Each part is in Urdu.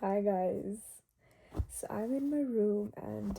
Hi guys. So I'm in my room and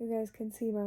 You guys can see my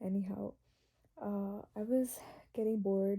Anyhow, I was getting bored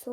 So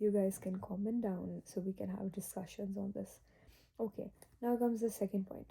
you guys can comment down so we can have discussions on this. Okay, now comes the second point.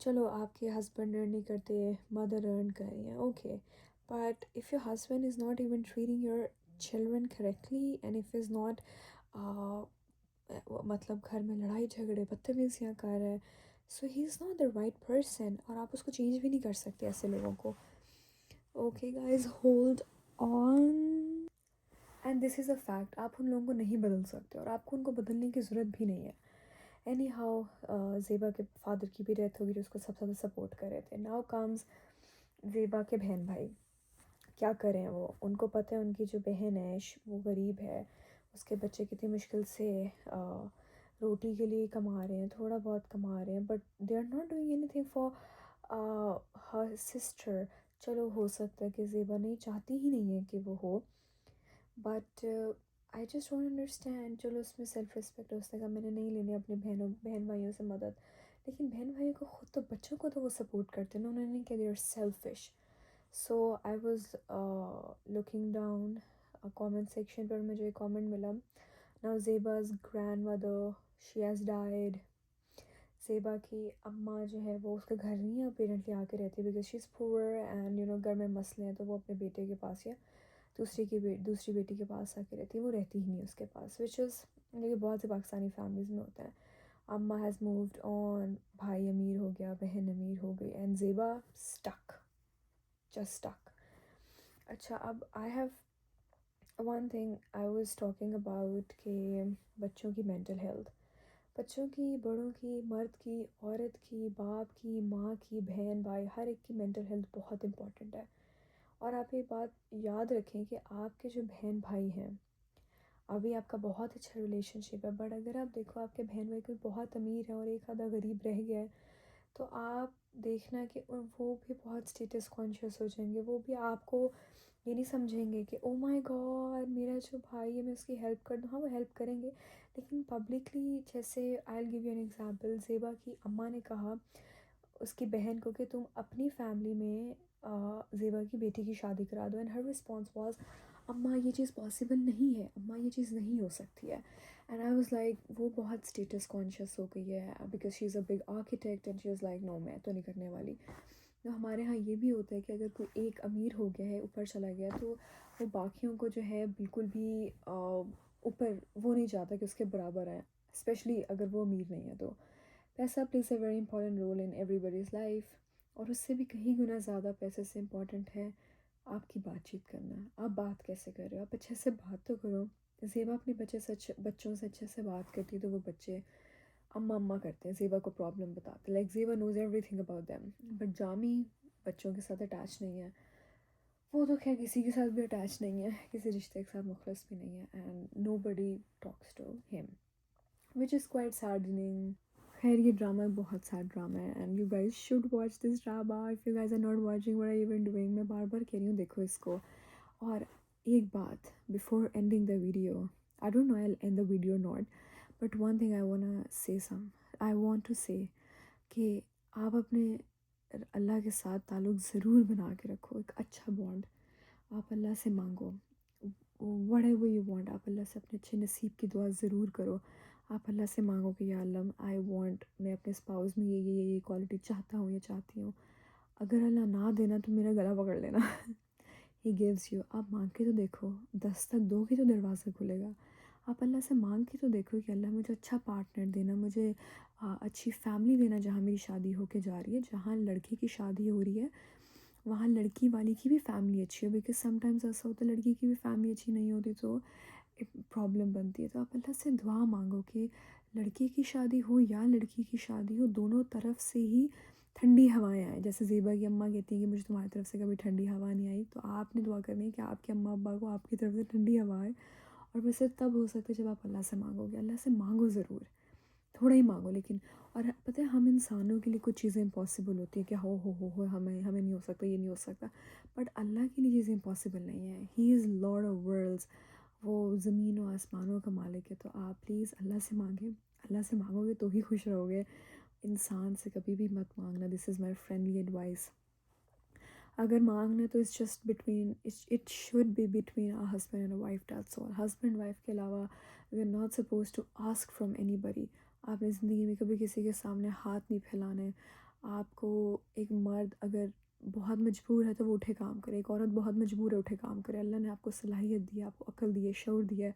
چلو آپ کے ہسبینڈ ارن نہیں کرتے، مدر ارن کر رہی ہیں، okay, but if your husband is not even treating your children correctly and if is not مطلب گھر میں لڑائی جھگڑے بدتمیزیاں کر رہا ہے، so he is not the right person, اور آپ اس کو چینج بھی نہیں کر سکتے ایسے لوگوں کو. Okay guys, hold on. And this is a fact, آپ ان لوگوں کو نہیں بدل سکتے اور آپ کو ان کو بدلنے کی ضرورت بھی نہیں ہے. اینی ہاؤ، زیبا کے فادر کی بھی ڈیتھ ہوگی جو اس کو سب سے زیادہ سپورٹ کر رہے تھے. ناؤ کمز زیبا کے بہن بھائی. کیا کریں وہ، ان کو پتہ ہے ان کی جو بہن ہے وہ غریب ہے، اس کے بچے کتنی مشکل سے روٹی کے لیے کما رہے ہیں، تھوڑا بہت کما رہے ہیں، but they are not doing anything for her sister. چلو ہو سکتا ہے کہ زیبا نہیں چاہتی ہی نہیں ہے کہ وہ ہو، but I just don't understand. چلو اس میں سیلف رسپیکٹ ہے، اس نے کہا میں نے نہیں لینی اپنے بہن بھائیوں سے مدد، لیکن بہن بھائیوں کو خود تو بچوں کو تو وہ سپورٹ کرتے ہیں نا، انہوں نے نہیں کہا they are selfish. So I was looking down comment section پر، مجھے کامنٹ ملا، now Zeba's grandmother she has died. Zeba کی اماں جو ہے وہ اس کے گھر نہیں اپیرنٹلی آ کے رہتی because she is poor and you know گھر میں مسئلے ہیں، تو وہ اپنے بیٹے کے پاس یا دوسری بیٹی کے پاس آ کے رہتی ہے، وہ رہتی ہی نہیں اس کے پاس، وچ از لیکن بہت سے پاکستانی فیملیز میں ہوتا ہے. اماں ہیز مووڈ آن، بھائی امیر ہو گیا، بہن امیر ہو گئی، and Zeba stick, just stick. اچھا، اب I have one thing I was talking about کہ بچوں کی مینٹل ہیلتھ، بچوں کی، بڑوں کی، مرد کی، عورت کی، باپ کی، ماں کی، بہن بھائی، ہر ایک کی مینٹل ہیلتھ بہت امپورٹنٹ ہے. اور آپ یہ بات یاد رکھیں کہ آپ کے جو بہن بھائی ہیں، ابھی آپ کا بہت اچھا ریلیشن شپ ہے، بٹ اگر آپ دیکھو آپ کے بہن بھائی کوئی بہت امیر ہے اور ایک آدھا غریب رہ گیا ہے، تو آپ دیکھنا کہ وہ بھی بہت اسٹیٹس کانشیس ہو جائیں گے. وہ بھی آپ کو یہ نہیں سمجھیں گے کہ او مائی گاڈ میرا جو بھائی ہے میں اس کی ہیلپ کر دوں. ہاں وہ ہیلپ کریں گے، لیکن پبلکلی، جیسے I will give you an example, Zeba کی اماں نے کہا اس کی بہن کو کہ تم اپنی فیملی میں زیبا کی بیٹی کی شادی کرا دو، اینڈ ہر رسپانس واز اماں یہ چیز پاسبل نہیں ہے، اماں یہ چیز نہیں ہو سکتی ہے. اینڈ آئی واز لائک وہ بہت اسٹیٹس کانشیس ہو گئی ہے because she is a big architect and she is like no میں تو نہیں کرنے والی. تو ہمارے ہاں یہ بھی ہوتا ہے کہ اگر کوئی ایک امیر ہو گیا ہے، اوپر چلا گیا، تو وہ باقیوں کو جو ہے بالکل بھی اوپر وہ نہیں چاہتا کہ اس کے برابر ہیں، اسپیشلی اگر وہ امیر نہیں ہے. تو پیسہ plays a very important role in everybody's life, اور اس سے بھی کہیں گنا زیادہ پیسے سے امپورٹنٹ ہے آپ کی بات چیت کرنا. آپ بات کیسے کر رہے ہو، آپ اچھے سے بات تو کرو. زیبا اپنے بچوں سے اچھے سے بات کرتی، تو وہ بچے اماں اماں کرتے ہیں، زیبا کو پرابلم بتاتے، like Zeba knows everything about them. But Jami بچوں کے ساتھ اٹیچ نہیں ہے، وہ تو خیر کسی کے ساتھ بھی اٹیچ نہیں ہے، کسی رشتے کے ساتھ مخلص بھی نہیں ہے، and know body talks to ہم، وچ از کوائٹ سیڈننگ. خیر یہ ڈرامہ بہت سیڈ ڈرامہ ہے، and you guys should watch this drama if you guys are not watching what are even doing. میں بار بار کہہ رہی ہوں دیکھو اس کو. اور ایک بات before ending the video, I don't know I end the video not, but one thing I want to say کہ آپ اپنے اللہ کے ساتھ تعلق ضرور بنا کے رکھو، ایک اچھا بانڈ. آپ اللہ سے مانگو وٹ ایور یو وانٹ، آپ اللہ سے اپنے اچھے نصیب کی دعا ضرور کرو. آپ اللہ سے مانگو کہ یا اللہ آئی وانٹ، میں اپنے اسپاؤس میں یہ کوالٹی چاہتا ہوں یا چاہتی ہوں. اگر اللہ نہ دینا تو میرا گلا پکڑ لینا. He gives you. آپ مانگ کے تو دیکھو، دستک دو گے تو دروازہ کھلے گا. آپ اللہ سے مانگ کے تو دیکھو کہ اللہ مجھے اچھا پارٹنر دینا، مجھے اچھی فیملی دینا جہاں میری شادی ہو کے جا رہی ہے. جہاں لڑکے کی شادی ہو رہی ہے وہاں لڑکی والی کی بھی فیملی اچھی ہو، بیکاز سم ٹائمز ایسا ہوتا ہے لڑکی کی بھی فیملی اچھی نہیں ہوتی تو پرابلم بنتی ہے. تو آپ اللہ سے دعا مانگو کہ لڑکے کی شادی ہو یا لڑکی کی شادی ہو، دونوں طرف سے ہی ٹھنڈی ہوائیں آئیں. جیسے زیبا کی اماں کہتی ہیں کہ مجھے تمہاری طرف سے کبھی ٹھنڈی ہوا نہیں آئی، تو آپ نے دعا کرنی ہے کہ آپ کے اماں ابا کو آپ کی طرف سے ٹھنڈی ہوا آئے. اور ویسے تب ہو سکتا ہے جب آپ اللہ سے مانگو گے. اللہ سے مانگو ضرور، تھوڑا ہی مانگو لیکن. اور پتہ ہے ہم انسانوں کے لیے کچھ چیزیں امپاسبل ہوتی ہیں کہ ہو ہمیں نہیں ہو سکتا، یہ نہیں ہو سکتا، بٹ اللہ کے لیے چیزیں امپاسبل نہیں ہیں. ہی از لارڈ آف ورلڈز، وہ زمین و آسمانوں کا مالک ہے. تو آپ پلیز اللہ سے مانگیں، اللہ سے مانگو گے تو ہی خوش رہو گے. انسان سے کبھی بھی مت مانگنا. This is my friendly advice. اگر مانگنا تو it's just between, it should be between a husband and a wife, that's all. Husband wife کے علاوہ we are not suppose to ask from anybody. آپ نے زندگی میں کبھی کسی کے سامنے ہاتھ نہیں پھیلانے. آپ کو ایک مرد اگر بہت مجبور ہے تو وہ اٹھے کام کرے، ایک عورت بہت مجبور ہے اٹھے کام کرے. اللہ نے آپ کو صلاحیت دی ہے، آپ کو عقل دی ہے، شعور دیا ہے،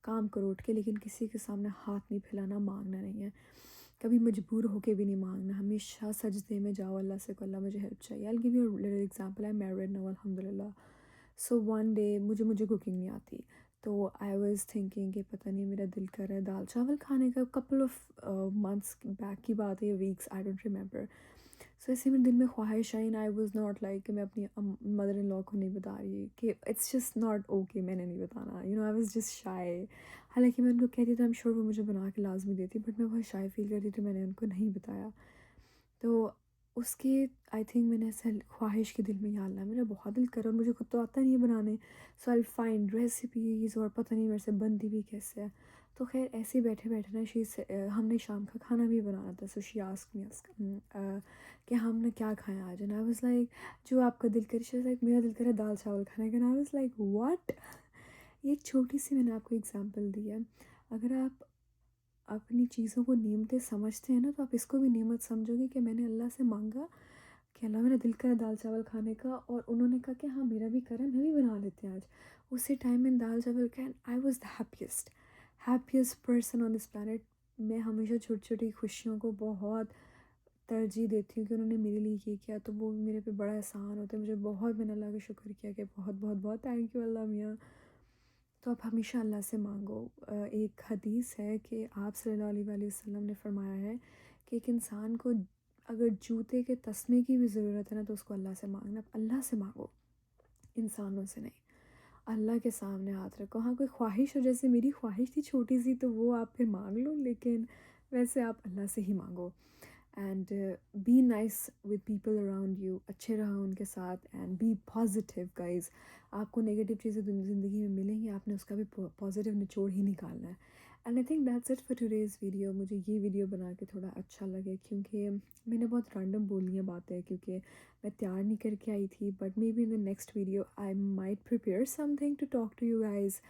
کام کرو اٹھ کے. لیکن کسی کے سامنے ہاتھ نہیں پھیلانا، مانگنا نہیں ہے، کبھی مجبور ہو کے بھی نہیں مانگنا. ہمیشہ سجدے میں جاؤ اللہ سے کہ اللہ مجھے ہیلپ چاہیے. I'll give you a little example. I'm married now الحمدللہ. سو ون ڈے مجھے کوکنگ نہیں آتی، تو آئی واز تھنکنگ کہ پتہ نہیں میرا دل کر رہا ہے دال چاول کھانے کا. کپل آف منتھس بیک کی بات ہے، یا ویکس، آئی ڈونٹ ریممبر. سو ایسے میرے دل میں خواہش آئی. آئی واز ناٹ لائک کہ میں اپنی مدر ان لا کو نہیں بتا رہی کہ اٹس جسٹ ناٹ اوکے، میں نے نہیں بتانا. I was just شائے. حالانکہ میں ان کو کہتی تو ایم شیور وہ مجھے بنا کے لازمی دیتی، بٹ میں بہت شائے فیل کرتی تو میں نے ان کو نہیں بتایا. تو اس کے آئی تھنک میں نے ایسا خواہش کے دل میں، یا اللہ میرا بہت دل کر رہا، مجھے خود تو آتا نہیں ہے بنانے. سو آئی فائنڈ ریسیپیز، اور پتہ نہیں میرے سے بنتی بھی کیسے ہے. تو خیر ایسے ہی بیٹھے بیٹھے نا ہم نے شام کا کھانا بھی بنانا تھا. سو شی آسک می کہ ہم نے کیا کھایا آج. اینڈ آئی واز لائک جو آپ کا دل کرے. شی واز لائک میرا دل کرے دال چاول کھانے کا. I was like what. ایک چھوٹی سی میں نے آپ کو اگزامپل دی ہے. اگر آپ اپنی چیزوں کو نعمتیں سمجھتے ہیں نا، تو آپ اس کو بھی نعمت سمجھو گے کہ میں نے اللہ سے مانگا کہ اللہ میرا دل کرا دال چاول کھانے کا، اور انہوں نے کہا کہ ہاں میرا بھی کرا، میں بھی بنا لیتے ہیں آج. اسی ٹائم میں دال چاول کا، I was the happiest person on this planet. میں ہمیشہ چھوٹی چھوٹی خوشیوں کو بہت ترجیح دیتی ہوں کہ انہوں نے میرے لیے یہ کیا، تو وہ میرے پہ بڑا احسان ہوتا ہے. مجھے بہت، میں نے اللہ کا شکر کیا کہ بہت بہت بہت تھینک یو اللہ میاں. تو آپ ہمیشہ اللہ سے مانگو. ایک حدیث ہے کہ آپ صلی اللہ علیہ وآلہ وسلم نے فرمایا ہے کہ ایک انسان کو اگر جوتے کے تسمے کی بھی ضرورت ہے نا، تو اس کو اللہ سے مانگنا. اللہ سے مانگو، انسانوں سے نہیں. اللہ کے سامنے ہاتھ رکھو. ہاں کوئی خواہش ہو، جیسے میری خواہش تھی چھوٹی سی، تو وہ آپ پھر مانگ لو، لیکن ویسے آپ اللہ سے ہی مانگو. And be nice with people around you. اچھے رہو ان کے ساتھ. And be positive guys. آپ کو نگیٹیو چیزیں زندگی میں ملیں گی، آپ نے اس کا بھی پازیٹیو نچوڑ ہی نکالنا ہے. And I think that's it for today's video. مجھے یہ ویڈیو بنا کے تھوڑا اچھا لگے، کیونکہ میں نے بہت رینڈم بولی ہیں باتیں، کیونکہ میں تیار نہیں کر کے آئی تھی. But may be in the next video I might prepare something to talk to you guys.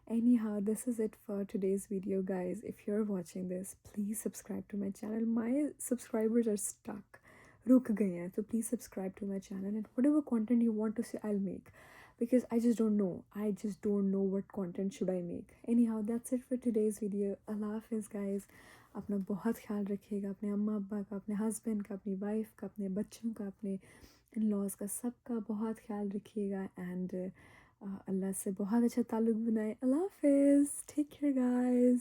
Anyhow, this is it for today's video, guys. If you're watching this, please subscribe to my channel. My subscribers are stuck. رک گئے ہیں. So please subscribe to my channel, and whatever content you want to see, I'll make. Because I just don't know. I just don't know what content should I make. Anyhow, that's it for today's video. Allah Hafiz, guys. اپنا بہت خیال رکھیے گا، اپنے اماں ابا کا، اپنے ہسبینڈ کا، اپنی وائف کا، اپنے بچوں کا، اپنے ان لاز کا، سب کا بہت خیال رکھیے گا. اینڈ اللہ سے بہت اچھا تعلق بنائے. اللہ حافظ. Take care guys.